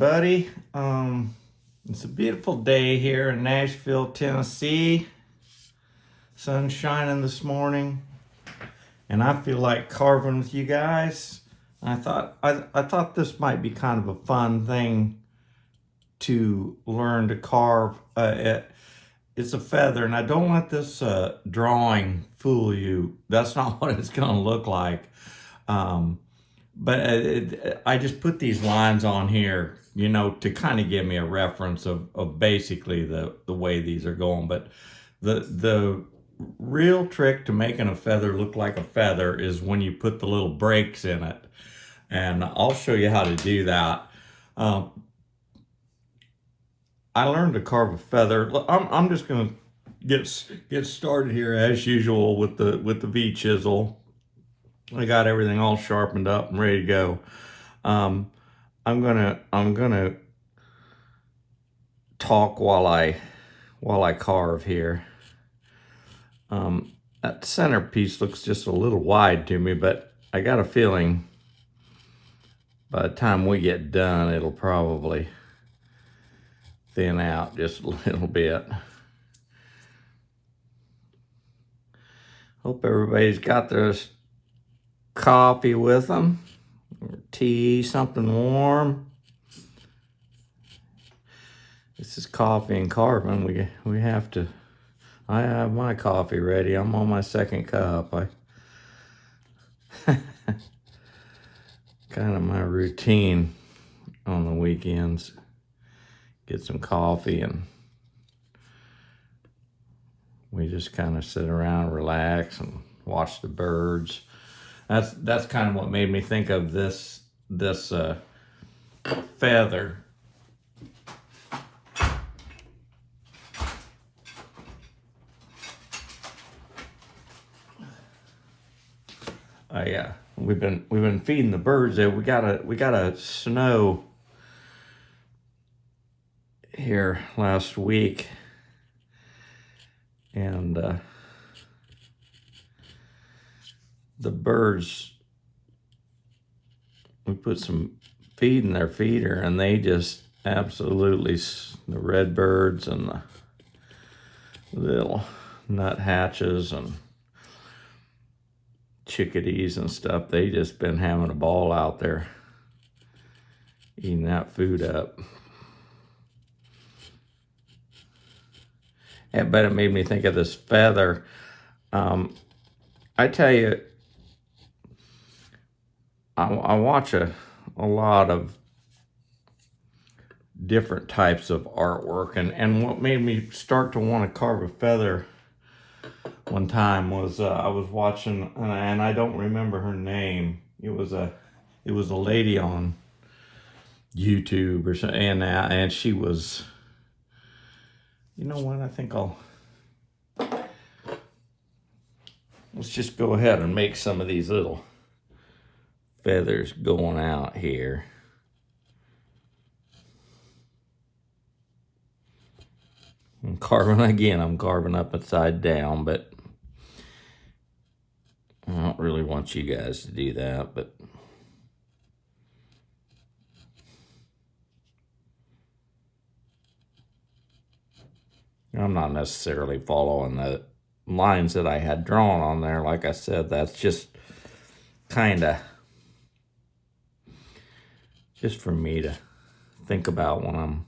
everybody. It's a beautiful day here in Nashville, Tennessee. Sun's shining this morning, and I feel like carving with you guys. I thought this might be kind of a fun thing to learn to carve. It's a feather, and I don't let this drawing fool you. That's not what it's going to look like. But I just put these lines on here, to kind of give me a reference of basically the way these are going. But the real trick to making a feather look like a feather is when you put the little breaks in it. And I'll show you how to do that. I learned to carve a feather. I'm just going to get started here as usual with the V chisel. I got everything all sharpened up and ready to go. I'm gonna talk while I carve here. That centerpiece looks just a little wide to me, but I got a feeling by the time we get done, it'll probably thin out just a little bit. Hope everybody's got their coffee with them, or tea, something warm. This is coffee and carving. We have to. I have my coffee ready. I'm on my second cup. Kind of my routine on the weekends. Get some coffee and we just kind of sit around, relax, and watch the birds. That's kind of what made me think of this feather. We've been feeding the birds there. We got a snow here last week, and the birds, we put some feed in their feeder, and they just absolutely, the red birds and the little nuthatches and chickadees and stuff, they just been having a ball out there eating that food up. Yeah, but it made me think of this feather. I tell you, I watch a lot of different types of artwork, and what made me start to want to carve a feather one time was I was watching, and I don't remember her name. It was a lady on YouTube or something, and she was, you know what? I think let's just go ahead and make some of these little feathers going out here. I'm carving up upside down, but I don't really want you guys to do that, but I'm not necessarily following the lines that I had drawn on there. Like I said, that's just kind of just for me to think about when I'm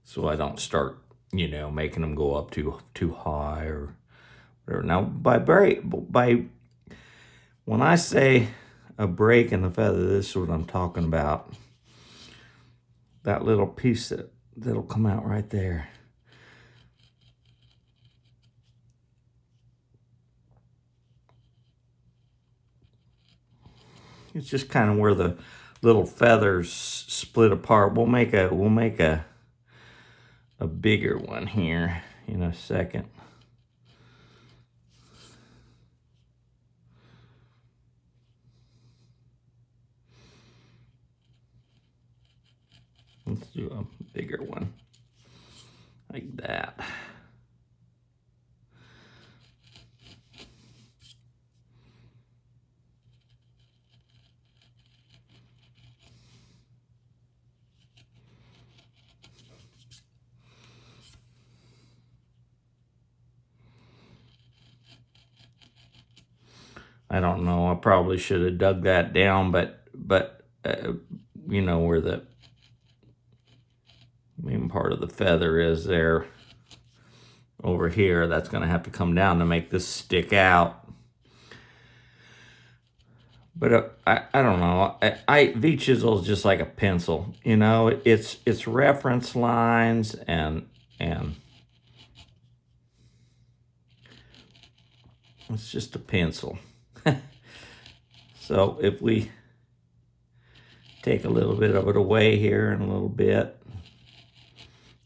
so I don't start, making them go up too high or whatever. Now, by when I say a break in the feather, this is what I'm talking about. That little piece that'll come out right there. It's just kind of where the little feathers split apart. We'll make a bigger one here in a second. Let's do a bigger one like that. I don't know. I probably should have dug that down, but you know where the main part of the feather is there over here. That's going to have to come down to make this stick out. But I don't know. V-chisel is just like a pencil, you know. It's reference lines and it's just a pencil. So if we take a little bit of it away here and a little bit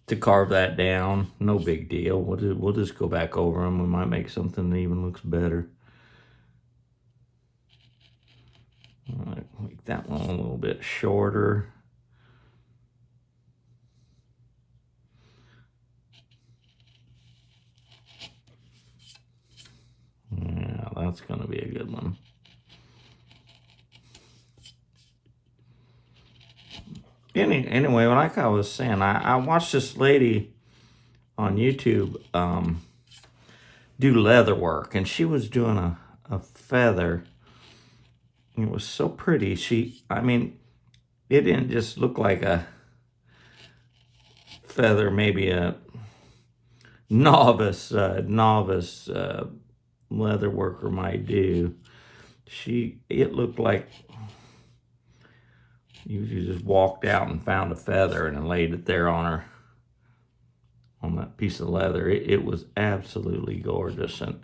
to carve that down, no big deal. We'll just go back over them. We might make something that even looks better. Make that one a little bit shorter. Yeah, that's going to be a good one. Anyway, like I was saying, I watched this lady on YouTube do leather work, and she was doing a feather. It was so pretty. I mean, it didn't just look like a feather, maybe a novice leather worker might do. It looked like you just walked out and found a feather and then laid it there on that piece of leather. It was absolutely gorgeous. And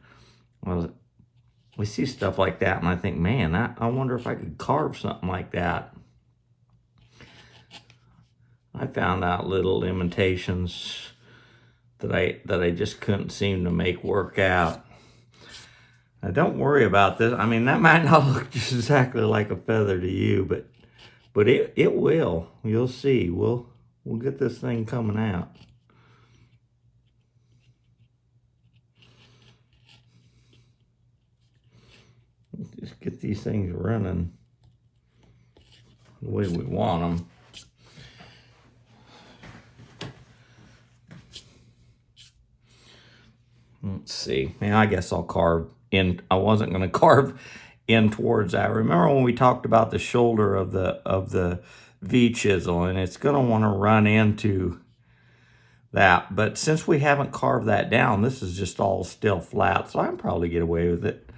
we see stuff like that, and I think, man, I wonder if I could carve something like that. I found out little imitations that I just couldn't seem to make work out. Now, don't worry about this. I mean, that might not look just exactly like a feather to you, but it will. You'll see. We'll get this thing coming out. Just get these things running the way we want them. Let's see. Man, I guess I'll carve in. I wasn't going to carve in towards that. Remember when we talked about the shoulder of the V chisel, and it's going to want to run into that. But since we haven't carved that down, this is just all still flat, so I can probably get away with it.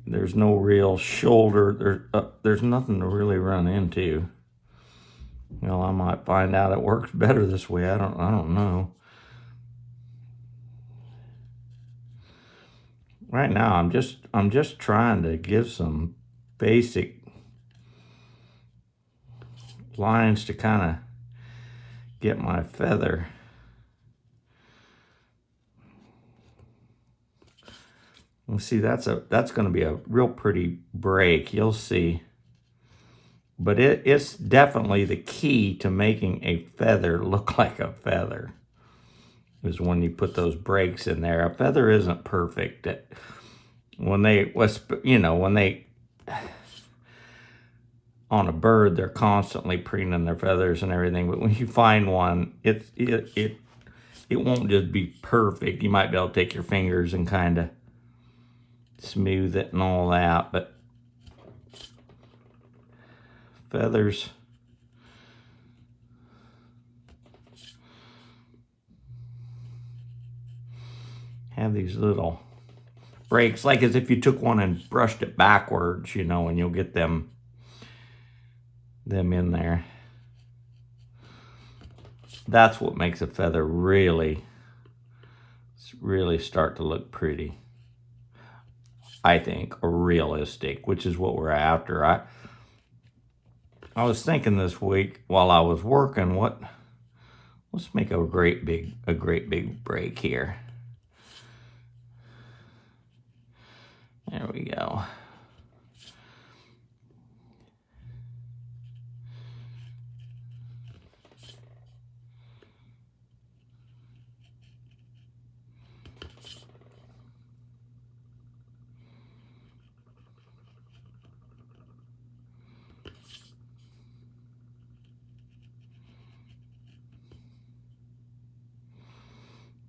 There's no real shoulder. There's nothing to really run into. Well, I might find out it works better this way. I don't know. Right now, I'm just trying to give some basic lines to kind of get my feather. You see, that's going to be a real pretty break. You'll see. But it's definitely the key to making a feather look like a feather, is when you put those breaks in there. A feather isn't perfect. When they on a bird, they're constantly preening their feathers and everything. But when you find one, it won't just be perfect. You might be able to take your fingers and kind of smooth it and all that, but feathers have these little breaks, like as if you took one and brushed it backwards, you know, and you'll get them in there. That's what makes a feather really start to look pretty, I think, or realistic, which is what we're after. I was thinking this week while I was working, let's make a great big break here. There we go.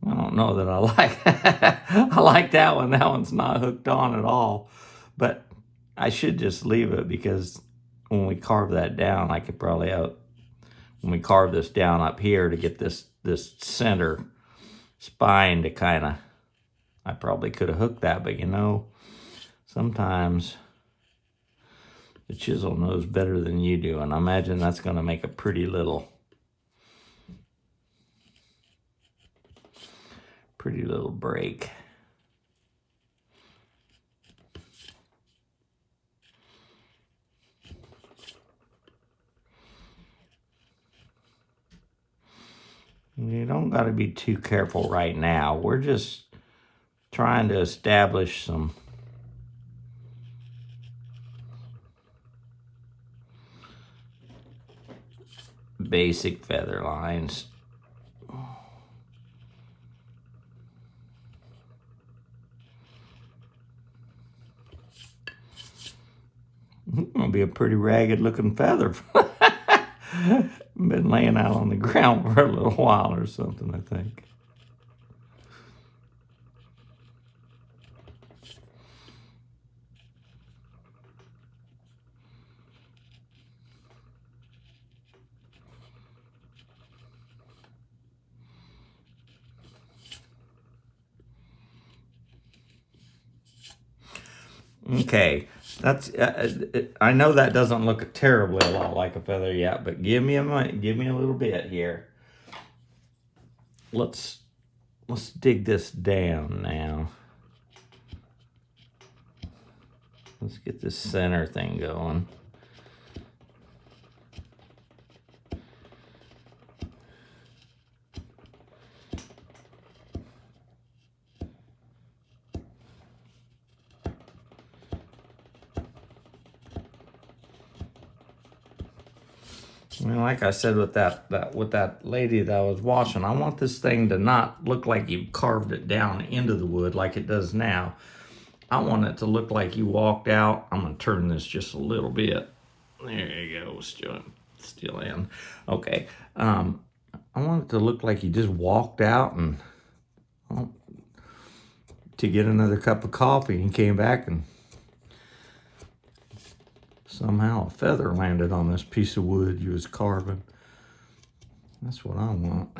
I don't know that I like I like that one. That one's not hooked on at all. But I should just leave it, because when we carve that down, I could probably when we carve this down up here to get this center spine to kind of, I probably could have hooked that, but you know, sometimes the chisel knows better than you do, and I imagine that's going to make a pretty little break. You don't got to be too careful right now. We're just trying to establish some basic feather lines. Gonna be a pretty ragged looking feather. Been laying out on the ground for a little while or something, I think. Okay, that's. I know that doesn't look terribly a lot like a feather yet, but give me a little bit here. Let's dig this down now. Let's get this center thing going. I mean, like I said with that lady that I was washing, I want this thing to not look like you carved it down into the wood like it does now. I want it to look like you walked out. I'm gonna turn this just a little bit. There you go, still in. Okay. I want it to look like you just walked out and to get another cup of coffee and came back and somehow a feather landed on this piece of wood you was carving. That's what I want.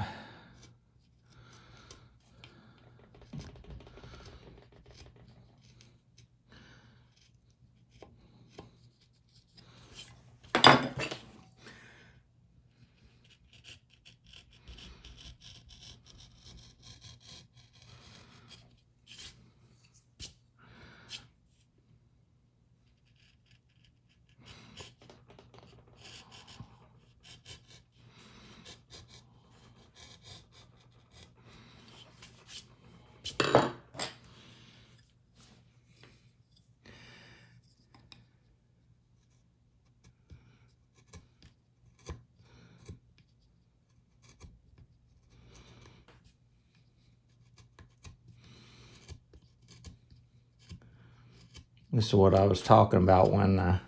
This is what I was talking about when I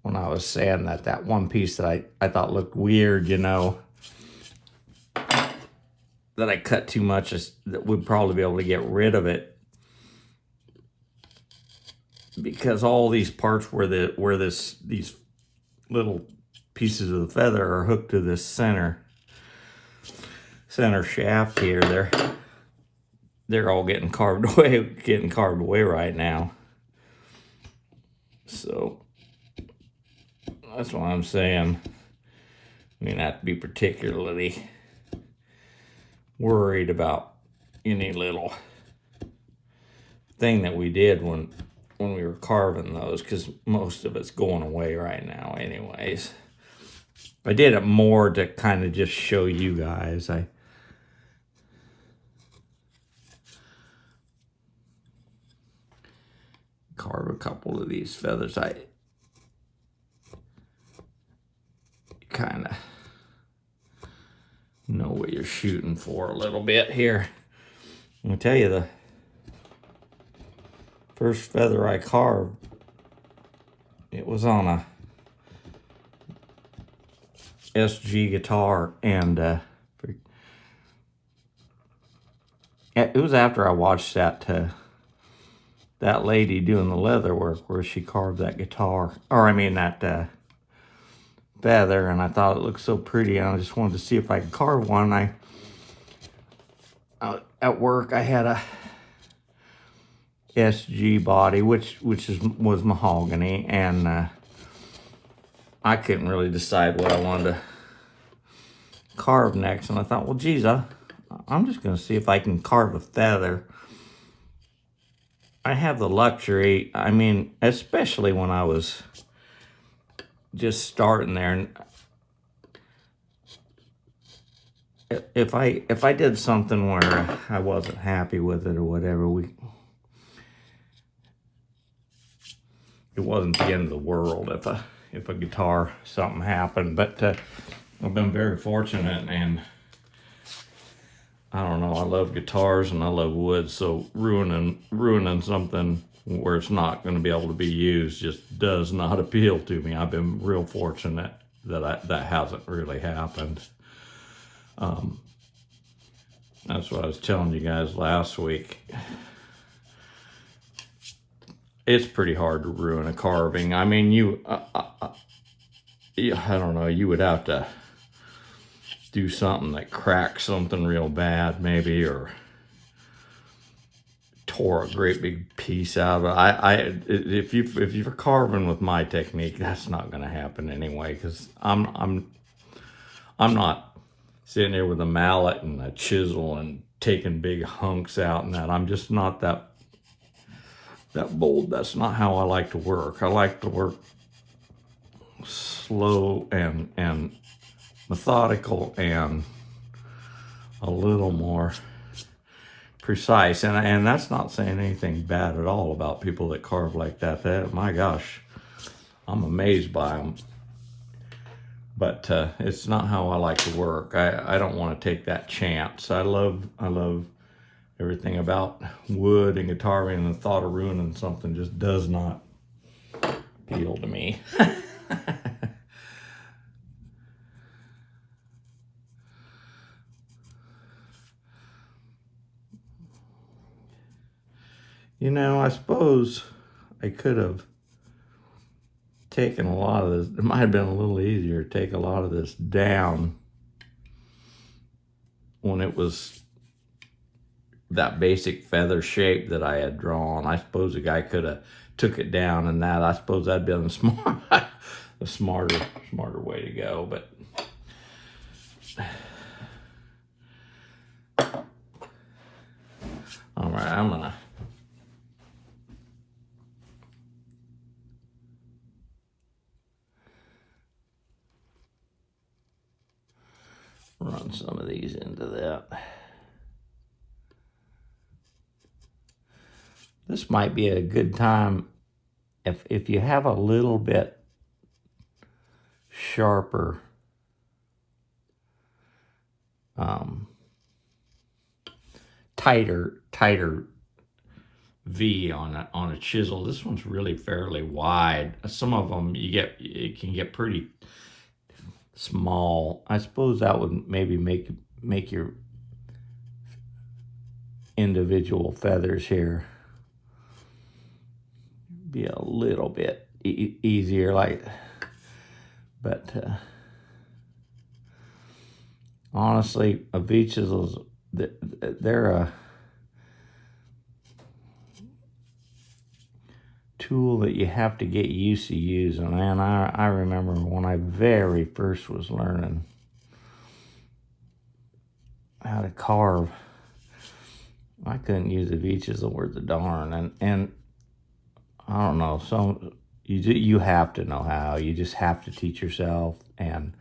was saying that one piece that I thought looked weird, you know, that I cut too much, that we'd probably be able to get rid of it, because all these parts where these little pieces of the feather are hooked to this center shaft here, they're all getting carved away right now. So that's what I'm saying. I mean, I have to be particularly worried about any little thing that we did when we were carving those, because most of it's going away right now anyways. I did it more to kind of just show you guys. I carve a couple of these feathers. I kind of know what you're shooting for a little bit here. I'm gonna tell you, the first feather I carved, it was on a SG guitar, and it was after I watched that that lady doing the leather work where she carved that guitar, or I mean that feather, and I thought it looked so pretty, and I just wanted to see if I could carve one. At work I had a SG body, which was mahogany, and I couldn't really decide what I wanted to carve next, and I thought, well, geez, I'm just going to see if I can carve a feather. I have the luxury, I mean, especially when I was just starting there, and if I did something where I wasn't happy with it or whatever, it wasn't the end of the world if a guitar something happened. But I've been very fortunate, and I don't know, I love guitars and I love wood, so ruining something where it's not going to be able to be used just does not appeal to me. I've been real fortunate that hasn't really happened. That's what I was telling you guys last week. It's pretty hard to ruin a carving. I mean, I don't know, you would have to do something that cracks something real bad, maybe, or tore a great big piece out of it. If you're carving with my technique, that's not going to happen anyway, because I'm not sitting here with a mallet and a chisel and taking big hunks out and that. I'm just not that bold. That's not how I like to work. I like to work slow and methodical and a little more precise. And that's not saying anything bad at all about people that carve like that. My gosh, I'm amazed by them. But it's not how I like to work. I don't want to take that chance. I love everything about wood and guitaring, and the thought of ruining something just does not appeal to me. You know, I suppose I could have taken a lot of this. It might have been a little easier to take a lot of this down when it was that basic feather shape that I had drawn. I suppose a guy could have took it down, and that, I suppose that'd been the smarter way to go. But all right, I'm gonna run some of these into that. This might be a good time if you have a little bit sharper tighter V on a chisel. This one's really fairly wide. Some of them it can get pretty small. I suppose that would maybe make your individual feathers here be a little bit easier, but honestly, a V chisels, they're a tool that you have to get used to using. And I remember when I very first was learning how to carve, I couldn't use a V chisel worth a darn, and I don't know, so you have to know how. You just have to teach yourself. And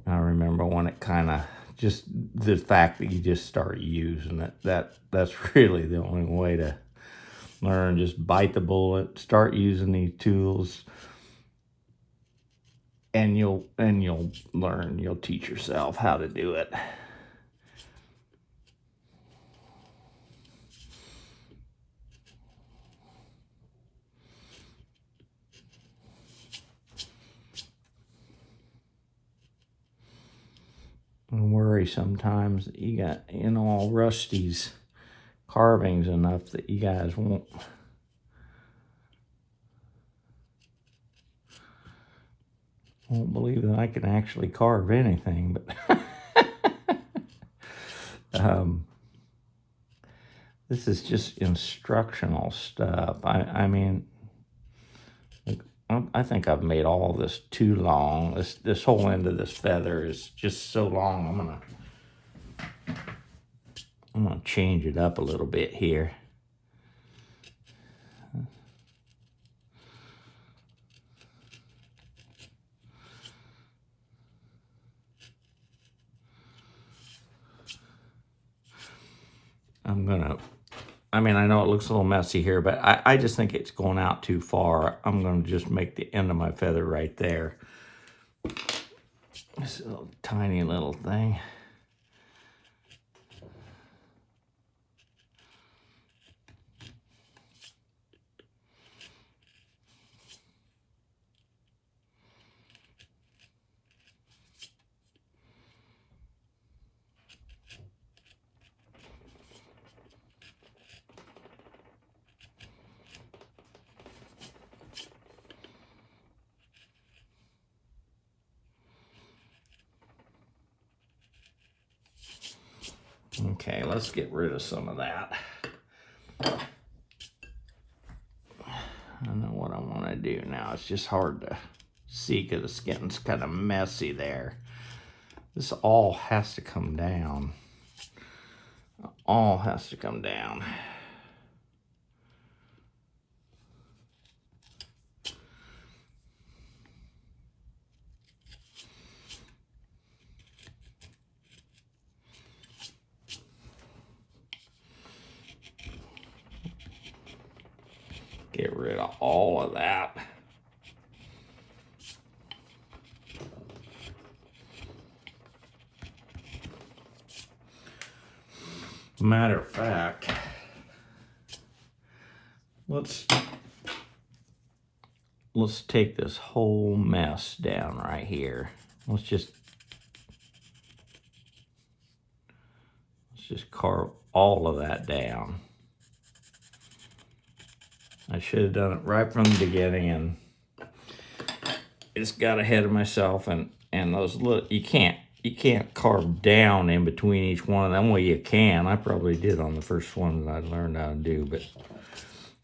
I remember when it kind of just the fact that you just start using it, that's really the only way to learn. Just bite the bullet, start using these tools, and you'll learn. You'll teach yourself how to do it. I worry sometimes that you got, all Rusty's carvings enough that you guys won't believe that I can actually carve anything, but this is just instructional stuff. I mean, I think I've made all this too long. This whole end of this feather is just so long. I'm gonna change it up a little bit here. I mean, I know it looks a little messy here, but I just think it's going out too far. I'm going to just make the end of my feather right there. This little tiny little thing. Okay, let's get rid of some of that. I know what I want to do now. It's just hard to see because the skin's kind of messy there. This all has to come down. All has to come down. Get rid of all of that. Matter of fact, let's take this whole mess down right here. Let's just carve all of that down. I should have done it right from the beginning, and just got ahead of myself. And those little, you can't carve down in between each one of them. Well, you can. I probably did on the first one that I learned how to do, but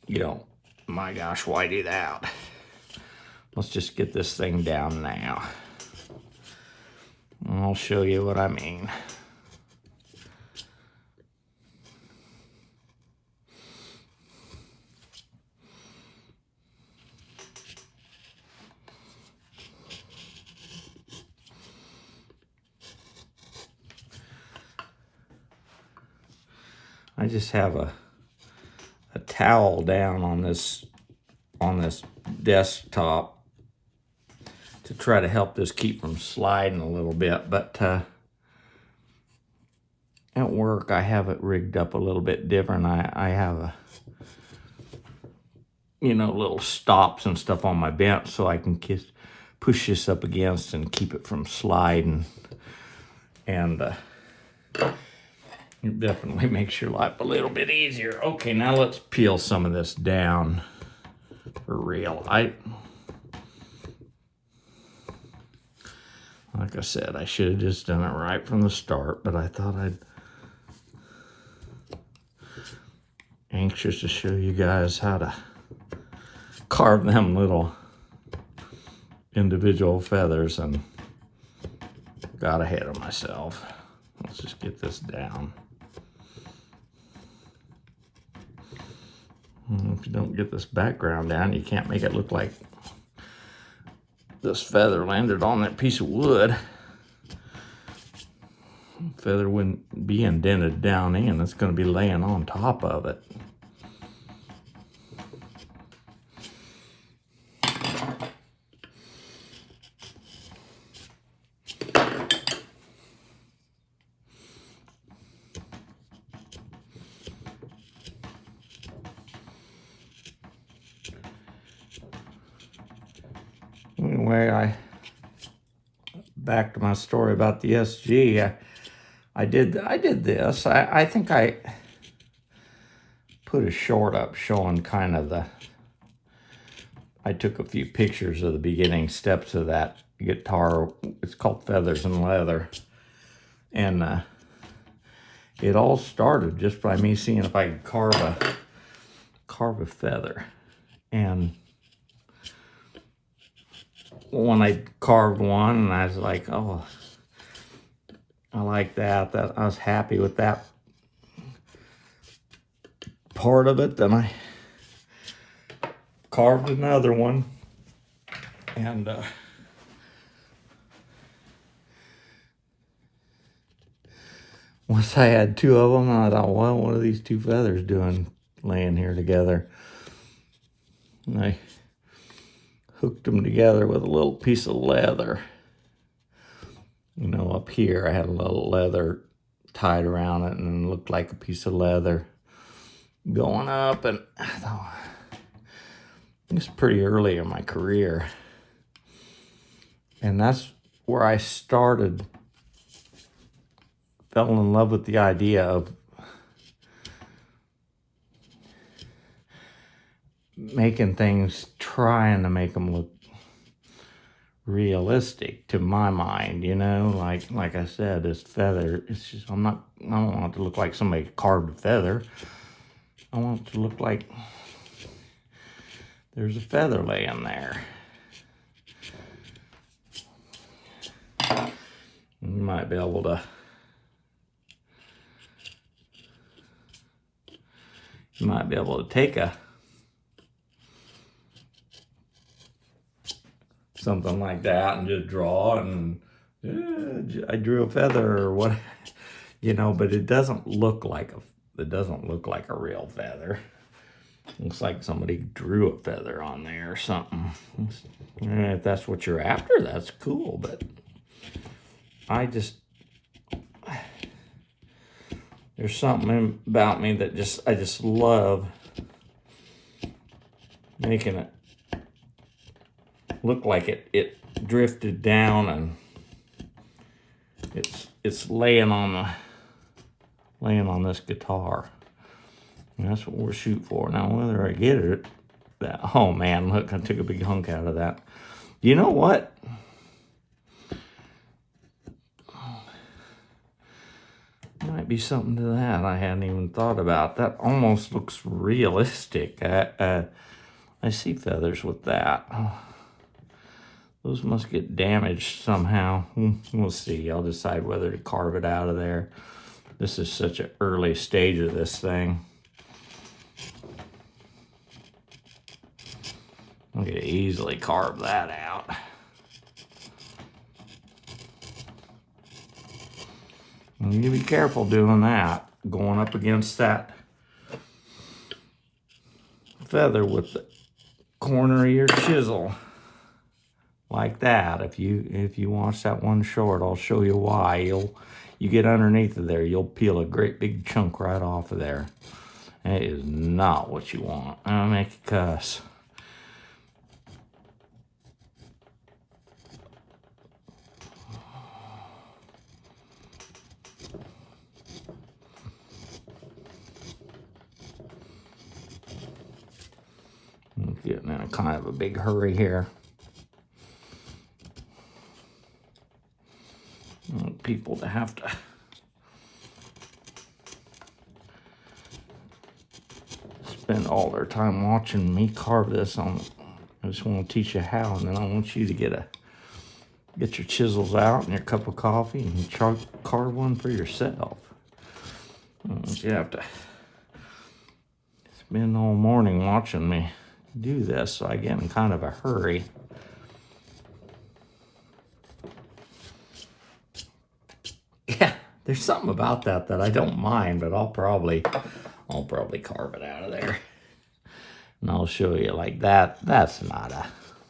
you don't. My gosh, why do that? Let's just get this thing down now. I'll show you what I mean. I just have a towel down on this desktop to try to help this keep from sliding a little bit, but at work I have it rigged up a little bit different. I have a little stops and stuff on my bench so I can push this up against and keep it from sliding, and it definitely makes your life a little bit easier. Okay, now let's peel some of this down for real. Like I said, I should have just done it right from the start, but I thought anxious to show you guys how to carve them little individual feathers, and got ahead of myself. Let's just get this down. If you don't get this background down, you can't make it look like this feather landed on that piece of wood. Feather wouldn't be indented down in. It's going to be laying on top of it. Anyway, back to my story about the SG. I did this. I think I put a short up showing kind of I took a few pictures of the beginning steps of that guitar. It's called Feathers and Leather. And it all started just by me seeing if I could carve a feather. And when I carved one, and I was like, oh, I like that. I was happy with that part of it. Then I carved another one, and once I had two of them, I thought, well, what are these two feathers doing laying here together? And I hooked them together with a little piece of leather. You know, up here I had a little leather tied around it, and it looked like a piece of leather going up. And I thought, it's pretty early in my career, and that's where I started, fell in love with the idea of making things, trying to make them look realistic to my mind, you know, like I said, this feather, it's just, I don't want it to look like somebody carved a feather. I want it to look like there's a feather laying there. You might be able to, take something like that and just draw, and I drew a feather or what, you know, but it doesn't look like a real feather. Looks like somebody drew a feather on there or something. If that's what you're after, that's cool, but there's something about me that I just love making it look like it drifted down, and it's laying on this guitar. And that's what we're shooting for. Now, whether I get it, oh man, look, I took a big hunk out of that. You know what? Might be something to that I hadn't even thought about. That almost looks realistic. I see feathers with that. Those must get damaged somehow. We'll see. I'll decide whether to carve it out of there. This is such an early stage of this thing. I could easily carve that out. You need to be careful doing that, going up against that feather with the corner of your chisel. Like that. If you watch that one short, I'll show you why. You get underneath of there, you'll peel a great big chunk right off of there. It is not what you want. I'll make you cuss. I'm getting in a kind of a big hurry here. I want people to have to spend all their time watching me carve this on. I just want to teach you how, and then I want you to get your chisels out and your cup of coffee and carve one for yourself. You have to spend all morning watching me do this, so I get in kind of a hurry. Yeah, there's something about that I don't mind, but I'll probably carve it out of there. And I'll show you like that. That's not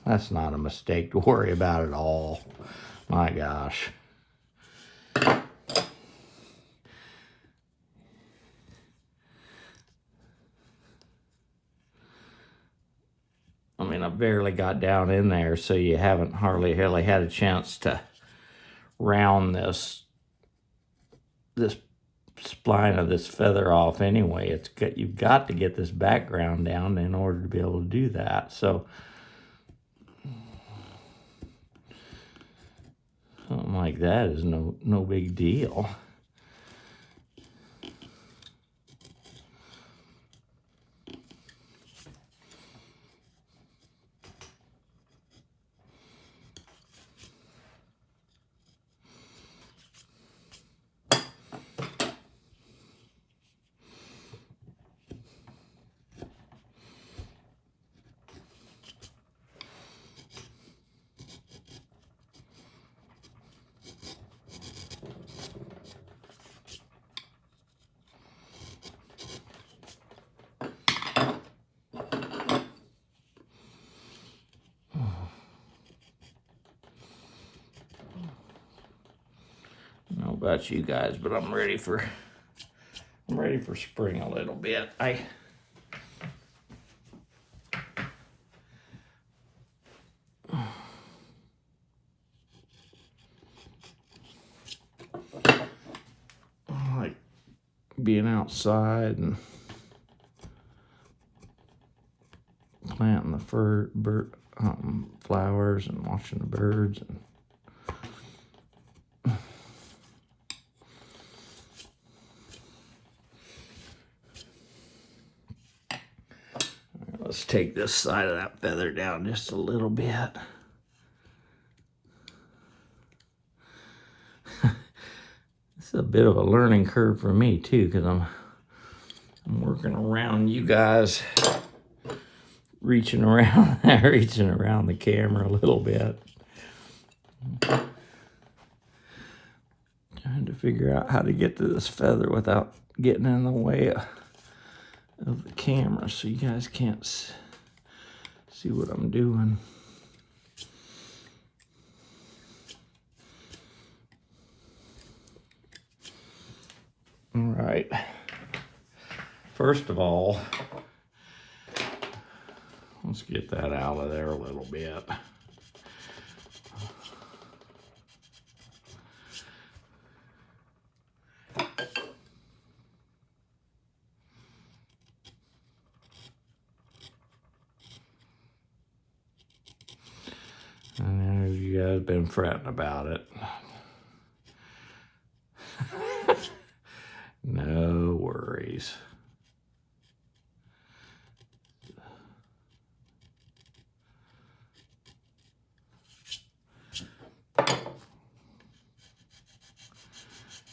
a mistake to worry about at all. My gosh. I mean, I barely got down in there, so you haven't hardly had a chance to round this spline of this feather off anyway. You've got to get this background down in order to be able to do that. So something like that is no big deal. I don't know about you guys, but I'm ready for spring a little bit. I like being outside and planting the flowers and watching the birds. And let's take this side of that feather down just a little bit. It's a bit of a learning curve for me too, because I'm working around you guys, reaching around the camera a little bit. Trying to figure out how to get to this feather without getting in the way of the camera so you guys can't see what I'm doing. All right. First of all, let's get that out of there a little bit. I know you guys have been fretting about it. No worries.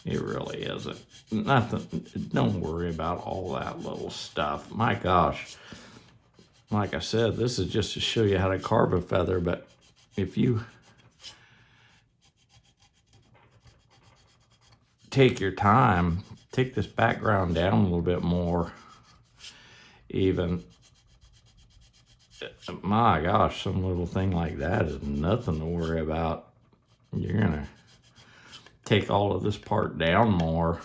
It really isn't. Nothing. Don't worry about all that little stuff. My gosh. Like I said, this is just to show you how to carve a feather, but if you take your time, take this background down a little bit more, even, my gosh, some little thing like that is nothing to worry about. You're gonna take all of this part down more,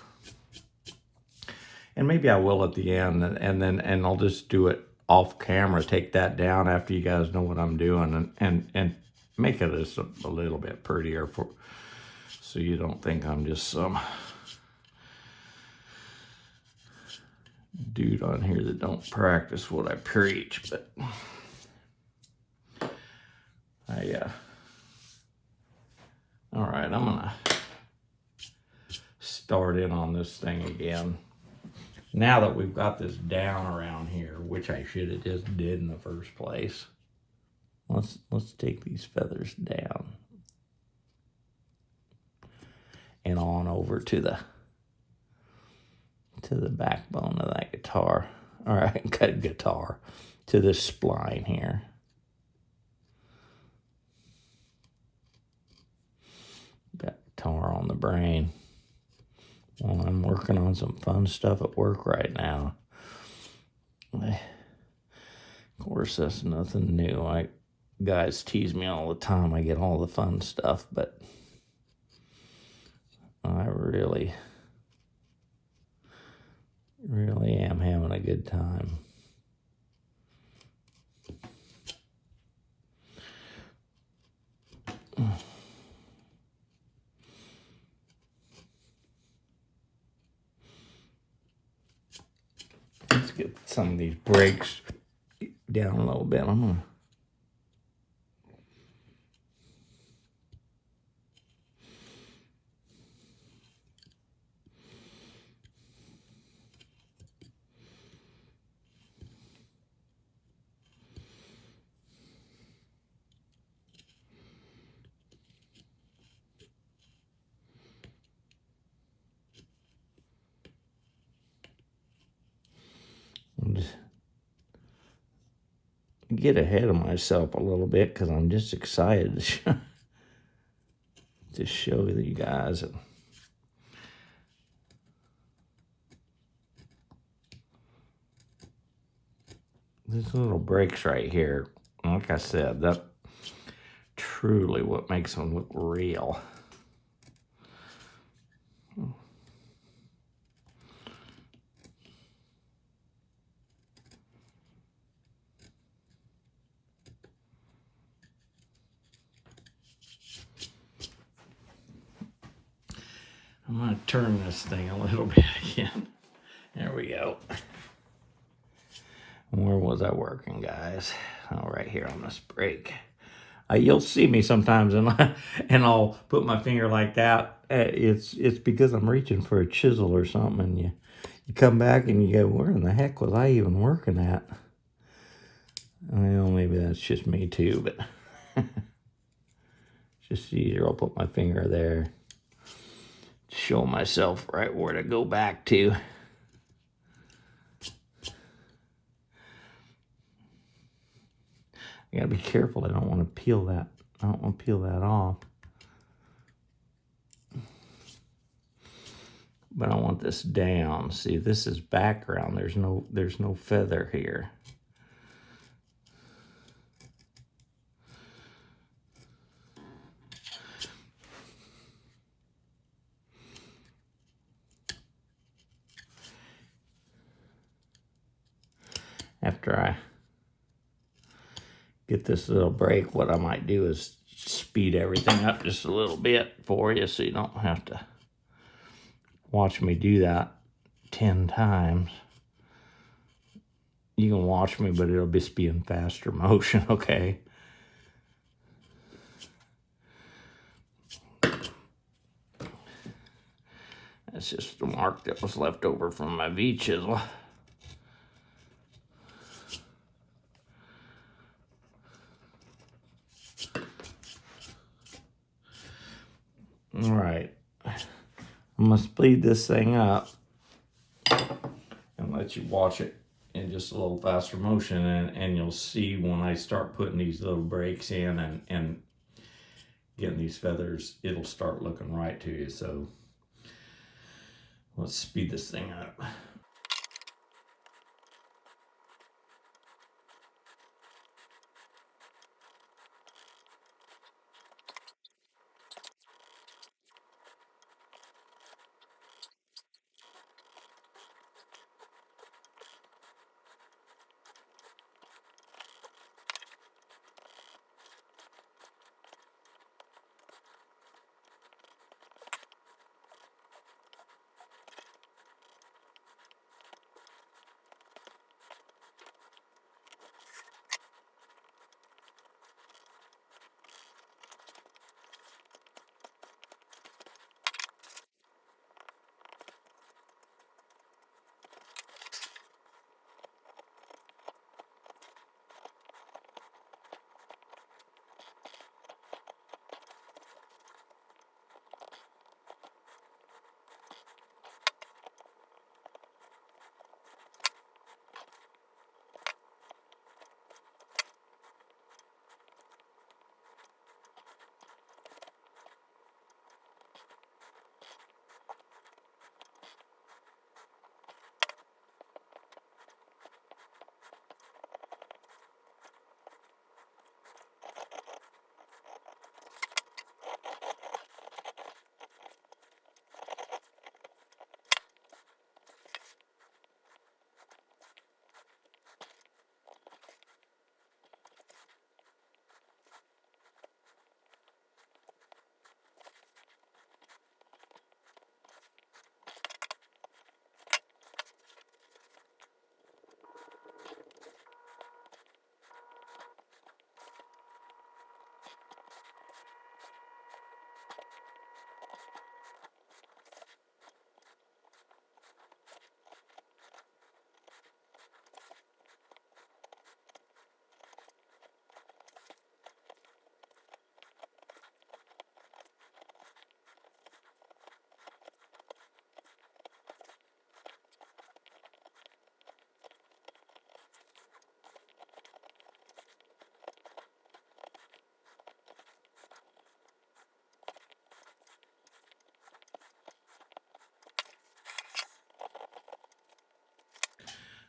and maybe I will at the end, and I'll just do it off camera, take that down after you guys know what I'm doing, and make it just a little bit prettier so you don't think I'm just some dude on here that don't practice what I preach. But all right, I'm gonna start in on this thing again. Now that we've got this down around here, which I should have just did in the first place, let's take these feathers down and on over to the backbone of that guitar. All right, guitar, to this spline here. Got guitar on the brain. Well, I'm working on some fun stuff at work right now. Of course, that's nothing new. Guys tease me all the time. I get all the fun stuff, but I really am having a good time. some of these brakes down a little bit. Just get ahead of myself a little bit because I'm just excited to show you guys. These little breaks right here, like I said, that's truly what makes them look real. I'm going to turn this thing a little bit again. There we go. Where was I working, guys? Oh, right here on this brake. You'll see me sometimes, and I'll put my finger like that. It's because I'm reaching for a chisel or something, and you come back and you go, where in the heck was I even working at? Well, maybe that's just me too, but it's just easier. I'll put my finger there, show myself right where to go back to. I gotta be careful. I don't want to peel that. I don't want to peel that off. But I want this down. See, this is background. There's no feather here. After I get this little brake, what I might do is speed everything up just a little bit for you so you don't have to watch me do that 10 times. You can watch me, but it'll just be in faster motion, okay? That's just the mark that was left over from my V-chisel. All right, I'm gonna speed this thing up and let you watch it in just a little faster motion, and you'll see when I start putting these little breaks in and getting these feathers, it'll start looking right to you. So let's speed this thing up.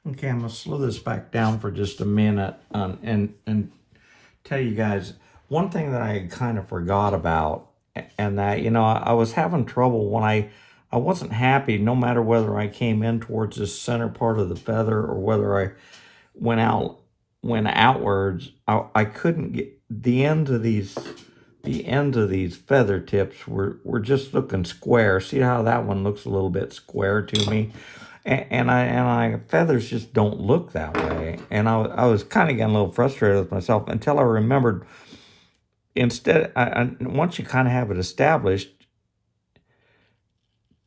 Okay, I'm gonna slow this back down for just a minute, and tell you guys one thing that I kind of forgot about, and that I was having trouble when I wasn't happy, no matter whether I came in towards the center part of the feather or whether I went out went outwards. I couldn't get the ends of these feather tips were just looking square. See how that one looks a little bit square to me? And feathers just don't look that way. And I was kind of getting a little frustrated with myself until I remembered, instead, once you kind of have it established,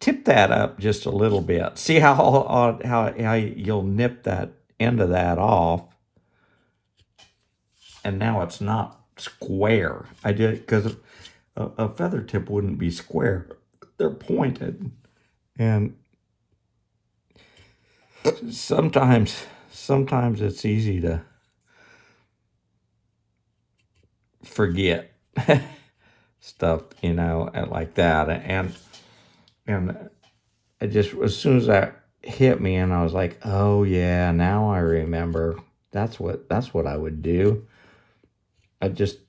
tip that up just a little bit. See how you'll nip that end of that off, and now it's not square. I did because a feather tip wouldn't be square; they're pointed, and sometimes it's easy to forget stuff, like that, and I just, as soon as that hit me, and I was like, oh yeah, now I remember. That's what I would do. I just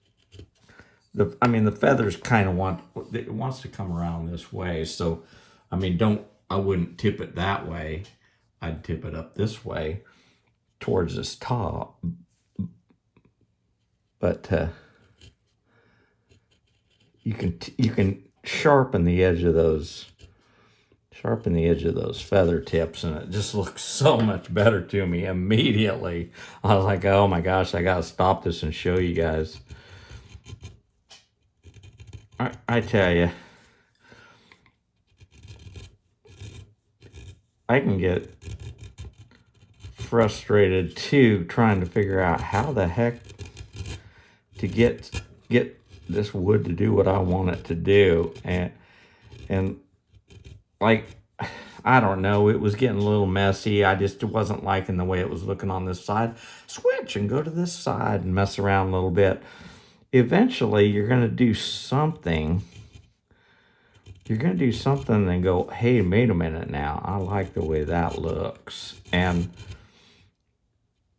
the feathers kind of it wants to come around this way, so I wouldn't tip it that way. I'd tip it up this way towards this top, but you can sharpen the edge of those feather tips, and it just looks so much better to me immediately. I was like, oh my gosh, I gotta stop this and show you guys. I tell you, I can get frustrated too trying to figure out how the heck to get this wood to do what I want it to do, and like, I don't know, it was getting a little messy. I just wasn't liking the way it was looking on this side. Switch and go to this side and mess around a little bit. Eventually, you're going to do something. You're going to do something and go, hey, wait a minute now. I like the way that looks. And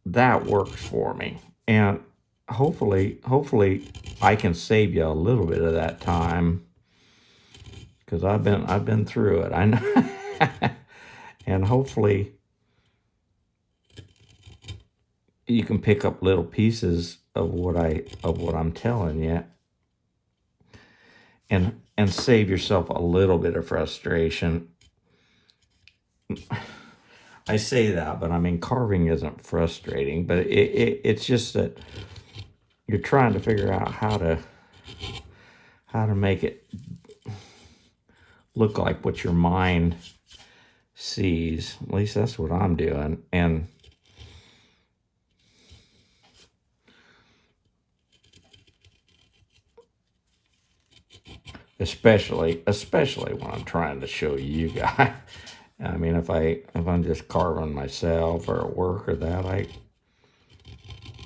that works for me. And hopefully I can save you a little bit of that time, because I've been through it. I know. And hopefully you can pick up little pieces of what I'm telling you, and save yourself a little bit of frustration. I say that, but carving isn't frustrating, but it's just that you're trying to figure out how to make it look like what your mind sees. At least that's what I'm doing. And especially when I'm trying to show you guys. If I'm just carving myself or at work or that,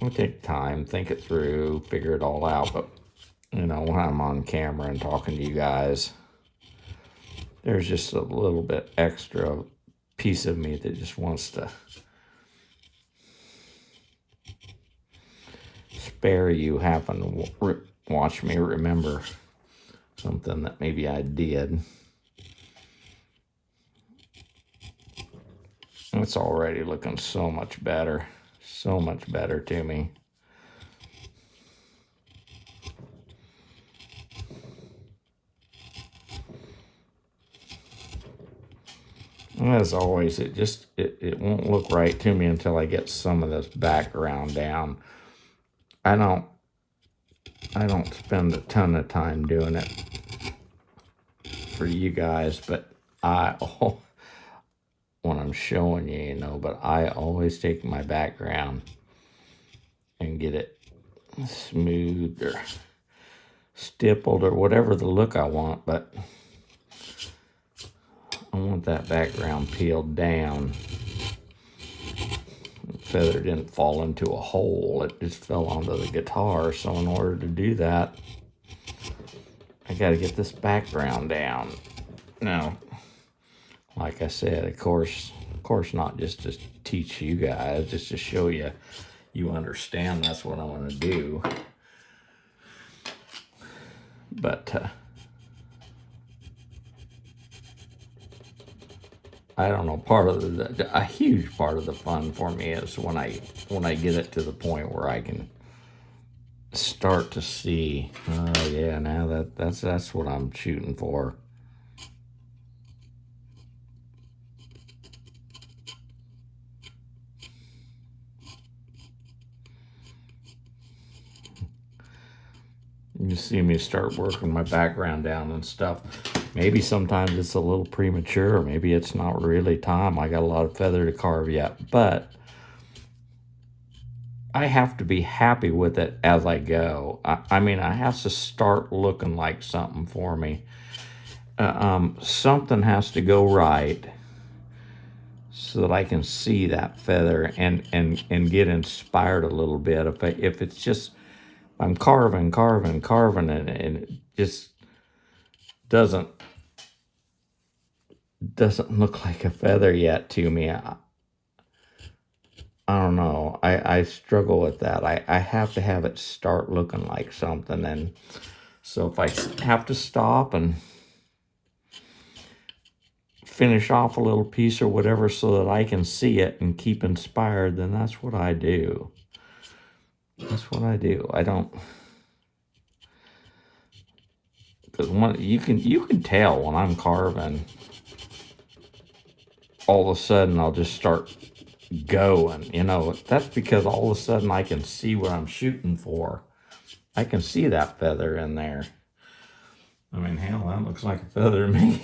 I'll take time, think it through, figure it all out. But when I'm on camera and talking to you guys, there's just a little bit extra piece of me that just wants to spare you having to watch me remember something that maybe I did. It's already looking so much better to me. As always, it won't look right to me until I get some of this background down. I don't spend a ton of time doing it for you guys, but when I'm showing you, but I always take my background and get it smoothed or stippled or whatever the look I want, but I want that background peeled down. The feather didn't fall into a hole, it just fell onto the guitar. So in order to do that, I got to get this background down. Now, like I said, of course, course, not just to teach you guys, just to show you, you understand that's what I want to do. But I don't know, a huge part of the fun for me is when I get it to the point where I can start to see, oh yeah, now that's what I'm shooting for. You see me start working my background down and stuff. Maybe sometimes it's a little premature. Maybe it's not really time. I got a lot of feather to carve yet, but I have to be happy with it as I go. I mean, I have to start looking like something for me. Something has to go right so that I can see that feather and get inspired a little bit. If it's just I'm carving, and it just doesn't look like a feather yet to me. I don't know. I struggle with that. I have to have it start looking like something. And so if I have to stop and finish off a little piece or whatever so that I can see it and keep inspired, then that's what I do. That's what I do. I don't... Because you can tell when I'm carving, all of a sudden I'll just start going, that's because all of a sudden I can see what I'm shooting for. I can see that feather in there. I mean, hell, that looks like a feather to me.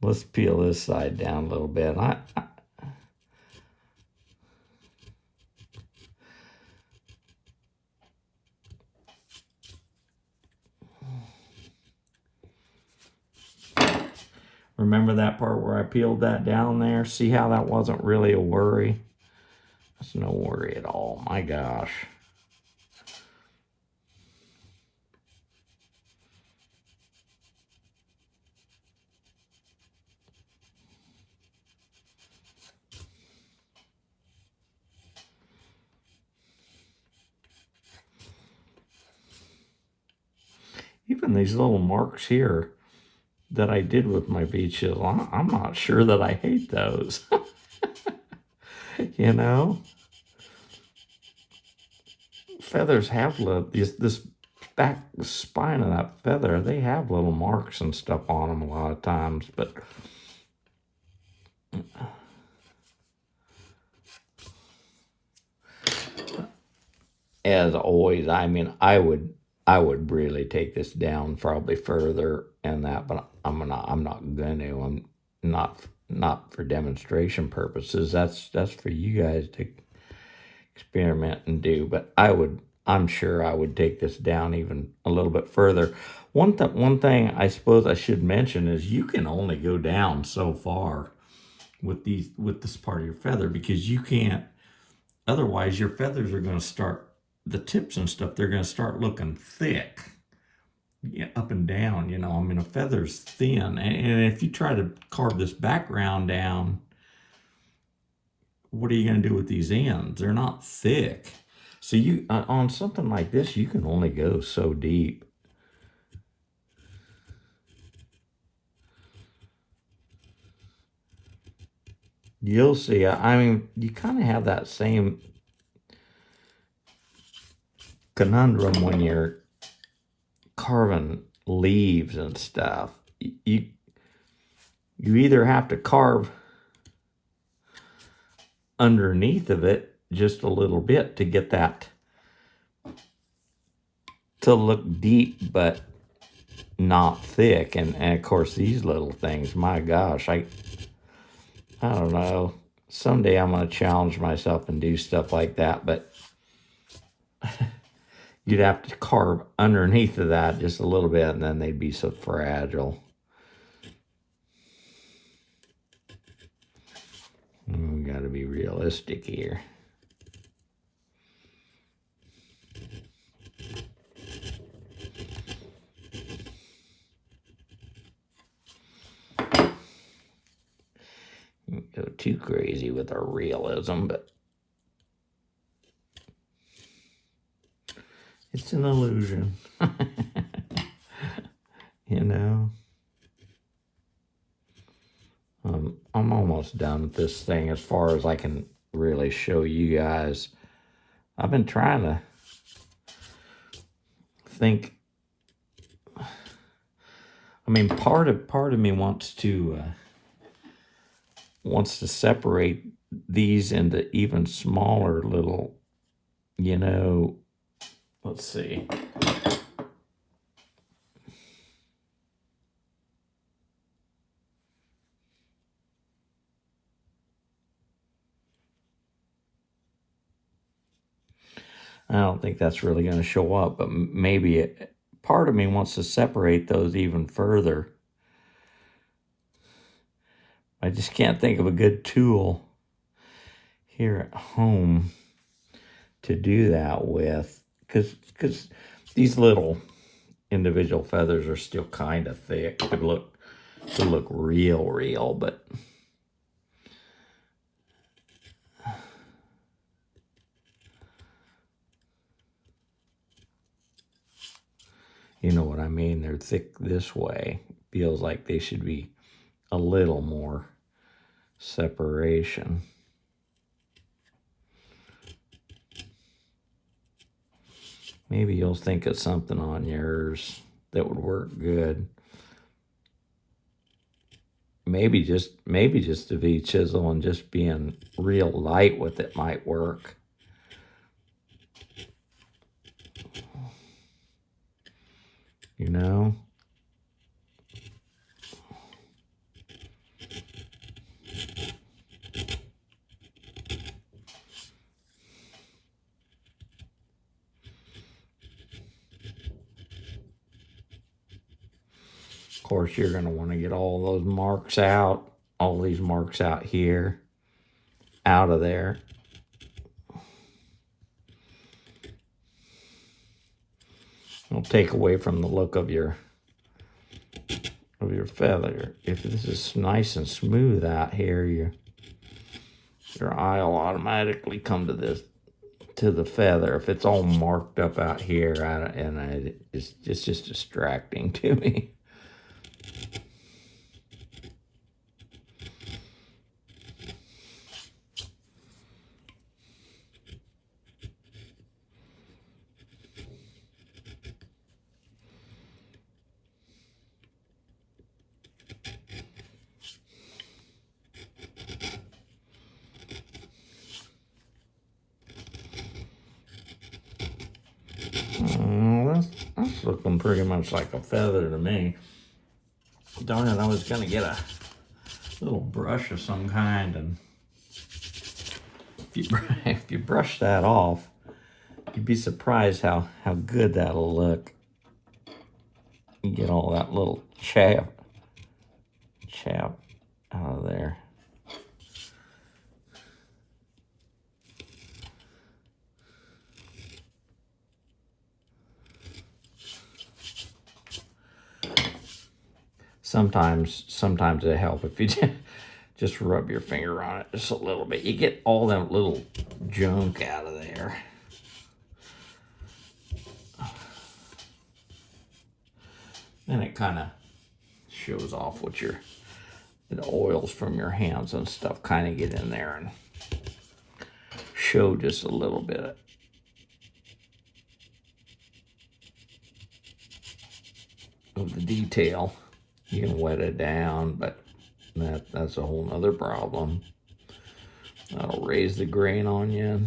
Let's peel this side down a little bit. Remember that part where I peeled that down there? See how that wasn't really a worry? That's no worry at all. My gosh. Even these little marks here that I did with my bead chisel, I'm not sure that I hate those. Feathers have this back spine of that feather, they have little marks and stuff on them a lot of times, but as always, I mean, I would really take this down probably further and that, but I'm not going to. I'm not for demonstration purposes. That's for you guys to experiment and do. But I'm sure I would take this down even a little bit further. One thing I suppose I should mention is you can only go down so far with this part of your feather, because you can't. Otherwise, your feathers are going to start, the tips and stuff, they're going to start looking thick, up and down. I mean, a feather's thin, and if you try to carve this background down, what are you going to do with these ends? They're not thick. So you on something like this, you can only go so deep. You'll see. I mean, you kind of have that same conundrum when you're carving leaves and stuff. You either have to carve underneath of it just a little bit to get that to look deep but not thick, and of course these little things, my gosh, I don't know, someday I'm going to challenge myself and do stuff like that, but you'd have to carve underneath of that just a little bit, and then they'd be so fragile. We got to be realistic here. too crazy with our realism, but it's an illusion. You know? I'm almost done with this thing as far as I can really show you guys. I've been trying to think. I mean, part of me wants to separate these into even smaller little, you know. Let's see. I don't think that's really going to show up, but maybe part of me wants to separate those even further. I just can't think of a good tool here at home to do that with, because these little individual feathers are still kind of thick. Could look real, but you know what I mean. They're thick this way. Feels like they should be a little more separation. Maybe you'll think of something on yours that would work good. Maybe just a V chisel and just being real light with it might work. You know? Of course, you're going to want to get all those marks out, all these marks out here, out of there. It'll take away from the look of your feather. If this is nice and smooth out here, your eye will automatically come to the feather. If it's all marked up out here, it's just distracting to me. That's looking pretty much like a feather to me. Darn it, I was going to get a little brush of some kind, and if you brush that off, you'd be surprised how good that'll look. You get all that little chaff out of there. Sometimes it helps if you just rub your finger on it just a little bit. You get all that little junk out of there. And it kind of shows off what the oils from your hands and stuff kind of get in there and show just a little bit of the detail. You can wet it down, but that's a whole nother problem. That'll raise the grain on you.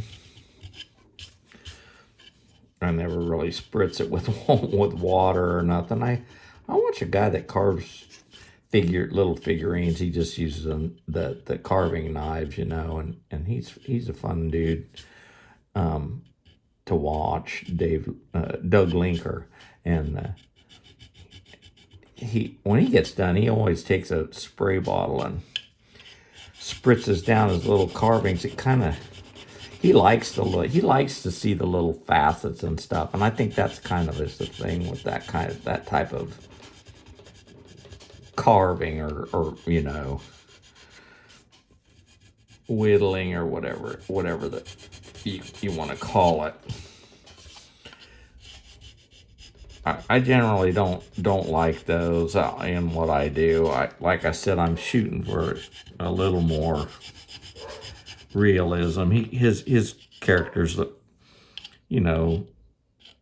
I never really spritz it with water or nothing. I watch a guy that carves little figurines. He just uses the carving knives, you know, and he's a fun dude to watch. Doug Linker, and when he gets done, he always takes a spray bottle and spritzes down his little carvings. He likes to see the little facets and stuff, and I think that's kind of is the thing with that type of carving, or you know, whittling or whatever that you want to call it. I generally don't like those in what I do. Like I said, I'm shooting for a little more realism. His characters look,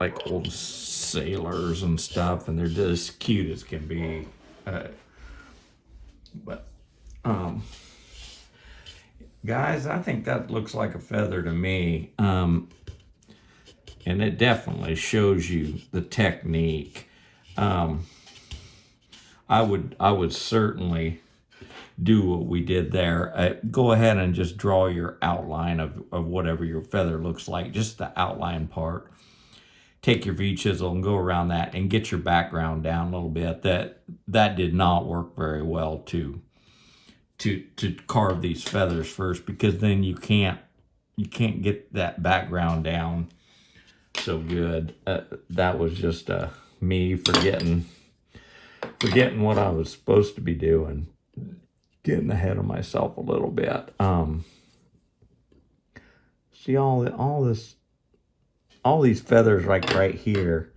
like old sailors and stuff, and they're just cute as can be. But guys, I think that looks like a feather to me. And it definitely shows you the technique. I would certainly do what we did there. Go ahead and just draw your outline of whatever your feather looks like, just the outline part. Take your V-chisel and go around that and get your background down a little bit. That did not work very well to carve these feathers first, because then you can't get that background down so good. That was just me forgetting what I was supposed to be doing, getting ahead of myself a little bit. See all these feathers right here,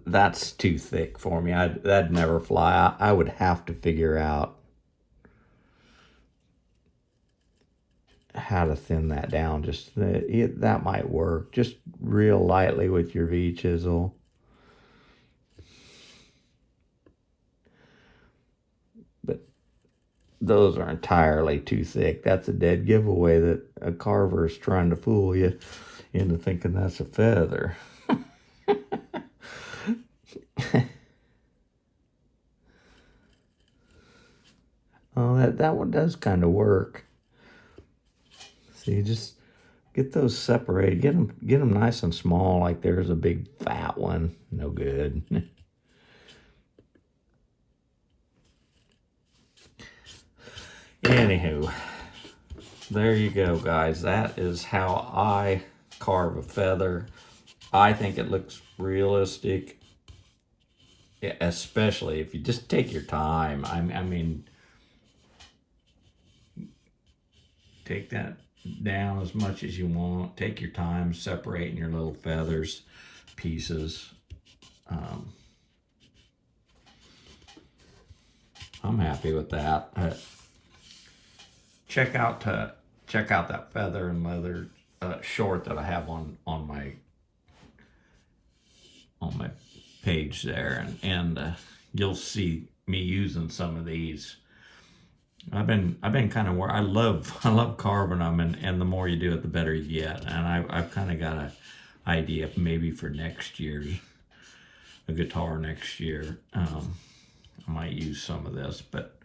that's too thick for me. That'd never fly. I would have to figure out how to thin that down. Just that might work. Just real lightly with your V-chisel. But those are entirely too thick. That's a dead giveaway that a carver is trying to fool you into thinking that's a feather. Oh, that one does kind of work. See, just get those separated. Get them nice and small. Like there's a big fat one. No good. Anywho, there you go, guys. That is how I carve a feather. I think it looks realistic, especially if you just take your time. I mean, take that down as much as you want. Take your time separating your little feathers, pieces. I'm happy with that. Check out that feather and leather short that I have on my page there, and you'll see me using some of these. I've been kind of I love carving them, and the more you do it, the better you get. And I've kind of got an idea maybe for next year's a guitar next year. I might use some of this, but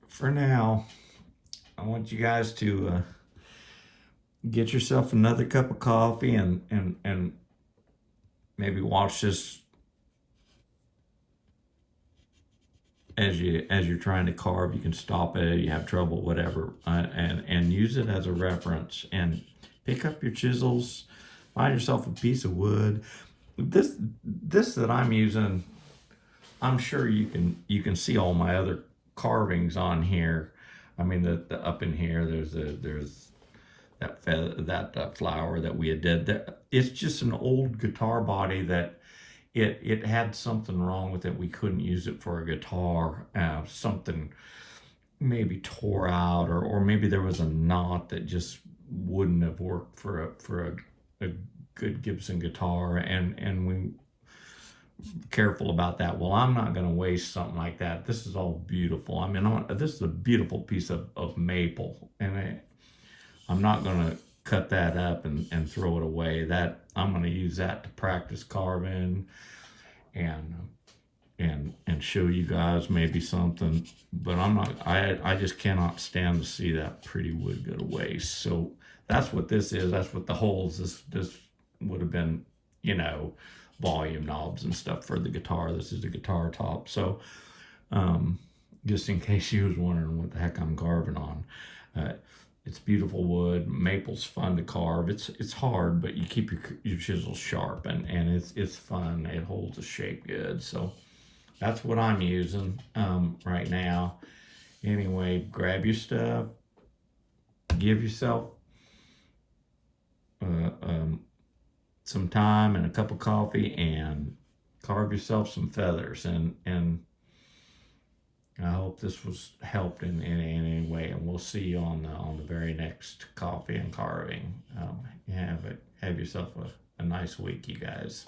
for now, I want you guys to get yourself another cup of coffee and maybe watch this as you're trying to carve. You can stop it, you have trouble, whatever, and use it as a reference, and pick up your chisels, find yourself a piece of wood. This that I'm using, I'm sure you can see all my other carvings on here. I mean, the up in here, there's that flower that we had did. It's just an old guitar body that it had something wrong with it. We couldn't use it for a guitar. Something maybe tore out, or maybe there was a knot that just wouldn't have worked for a good Gibson guitar, and we careful about that. Well, I'm not going to waste something like that. This is all beautiful. I mean, this is a beautiful piece of maple, and I'm not going to cut that up and throw it away. That I'm going to use that to practice carving and show you guys maybe something. But I'm not. I just cannot stand to see that pretty wood go to waste. So that's what this is. That's what the holes. This would have been, volume knobs and stuff for the guitar. This is the guitar top. So just in case you was wondering what the heck I'm carving on, it's beautiful wood. Maple's fun to carve. It's hard, but you keep your chisel sharp, and it's fun. It holds the shape good. So that's what I'm using right now. Anyway, grab your stuff, give yourself some time and a cup of coffee, and carve yourself some feathers. And I hope this was helped in any way. And we'll see you on the very next coffee and carving. Have yourself a nice week, you guys.